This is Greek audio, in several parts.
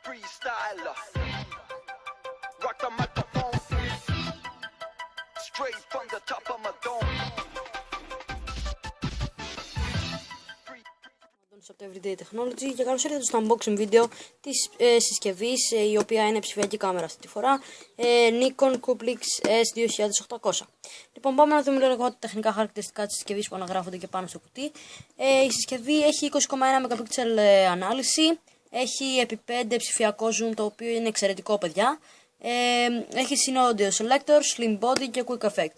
Freestyler, rock the microphone, straight from the top of my dome. Από το Everyday Technology και καλώς ήρθατε στο unboxing βίντεο της συσκευής, η οποία είναι ψηφιακή κάμερα αυτή τη φορά, Nikon Coolpix S2800. Λοιπόν, πάμε να δούμε λίγο τα τεχνικά χαρακτηριστικά της συσκευής που αναγράφονται και πάνω στο κουτί. Η συσκευή έχει 20,1 MP ανάλυση, έχει επί 5 ψηφιακό zoom, το οποίο είναι εξαιρετικό, παιδιά. Έχει audio selector, slim body και quick effect.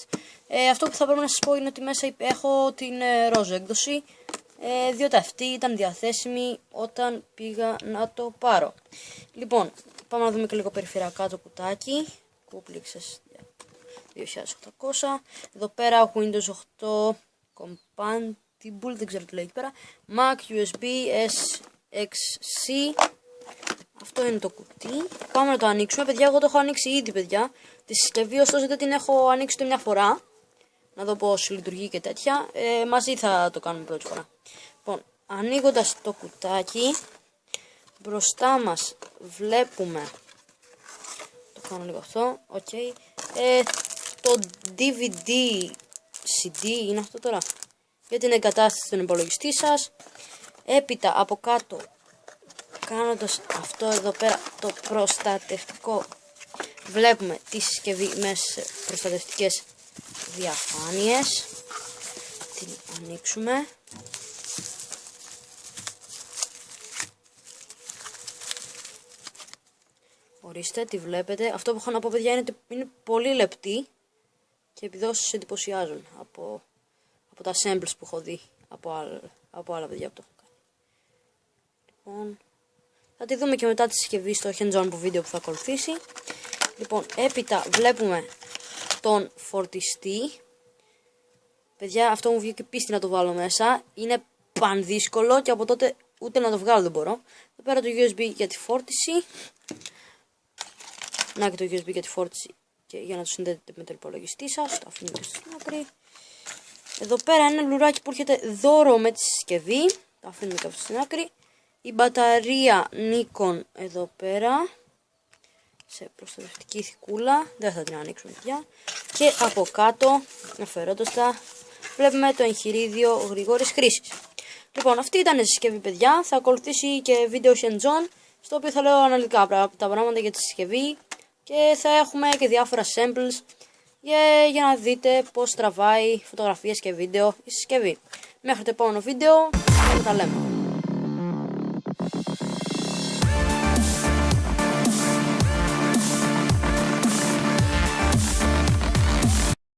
Αυτό που θα πρέπει να σας πω είναι ότι μέσα έχω την ρόζο έκδοση, διότι αυτή ήταν διαθέσιμη όταν πήγα να το πάρω. Λοιπόν, πάμε να δούμε και λίγο περιφερειακά το κουτάκι. Coolpix S2800. Εδώ πέρα Windows 8 compatible, δεν ξέρω τι λέει εκεί πέρα. Mac, USB, SXC. Αυτό είναι το κουτί. Πάμε να το ανοίξουμε. Παιδιά, εγώ το έχω ανοίξει ήδη, παιδιά. Τη συσκευή, ωστόσο δεν την έχω ανοίξει το μια φορά. Να δω πώς λειτουργεί και τέτοια. Μαζί θα το κάνουμε πρώτη φορά. Λοιπόν, ανοίγοντας το κουτάκι, μπροστά μας βλέπουμε, το κάνω λίγο αυτό, ok, το DVD, CD είναι αυτό τώρα, για την εγκατάσταση στον υπολογιστή σας. Έπειτα από κάτω, κάνοντας αυτό εδώ πέρα το προστατευτικό, βλέπουμε τη συσκευή μέσα σε προστατευτικές διαφάνειες. Την ανοίξουμε. Ορίστε, τη βλέπετε. Αυτό που έχω να πω, παιδιά, είναι ότι είναι πολύ λεπτή και οι επιδόσεις εντυπωσιάζουν από τα samples που έχω δει από άλλα παιδιά που το έχω κάνει. Λοιπόν, θα τη δούμε και μετά τη συσκευή στο hands-on βίντεο που θα ακολουθήσει. Λοιπόν, έπειτα βλέπουμε τον φορτιστή. Παιδιά, αυτό μου βγήκε πίστη να το βάλω μέσα. Είναι πανδύσκολο και από τότε ούτε να το βγάλω δεν μπορώ. Εδώ πέρα το USB για τη φόρτιση. Να και το USB για τη φόρτιση και για να το συνδέετε με το υπολογιστή σας. Το αφήνετε στην άκρη. Εδώ πέρα ένα λουράκι που έρχεται δώρο με τη συσκευή. Το αφήνουμε και αυτό στην άκρη. Η μπαταρία Nikon εδώ πέρα, σε προστατευτική θικούλα. Δεν θα την ανοίξουμε πια. Και από κάτω, αφαιρώντας τα, βλέπουμε το εγχειρίδιο γρήγορης χρήσης. Λοιπόν, αυτή ήταν η συσκευή, παιδιά. Θα ακολουθήσει και βίντεο hands-on, στο οποίο θα λέω αναλυτικά τα πράγματα για τη συσκευή και θα έχουμε και διάφορα samples για να δείτε πώς τραβάει φωτογραφίες και βίντεο η συσκευή. Μέχρι το επόμενο βίντεο, θα τα λέμε.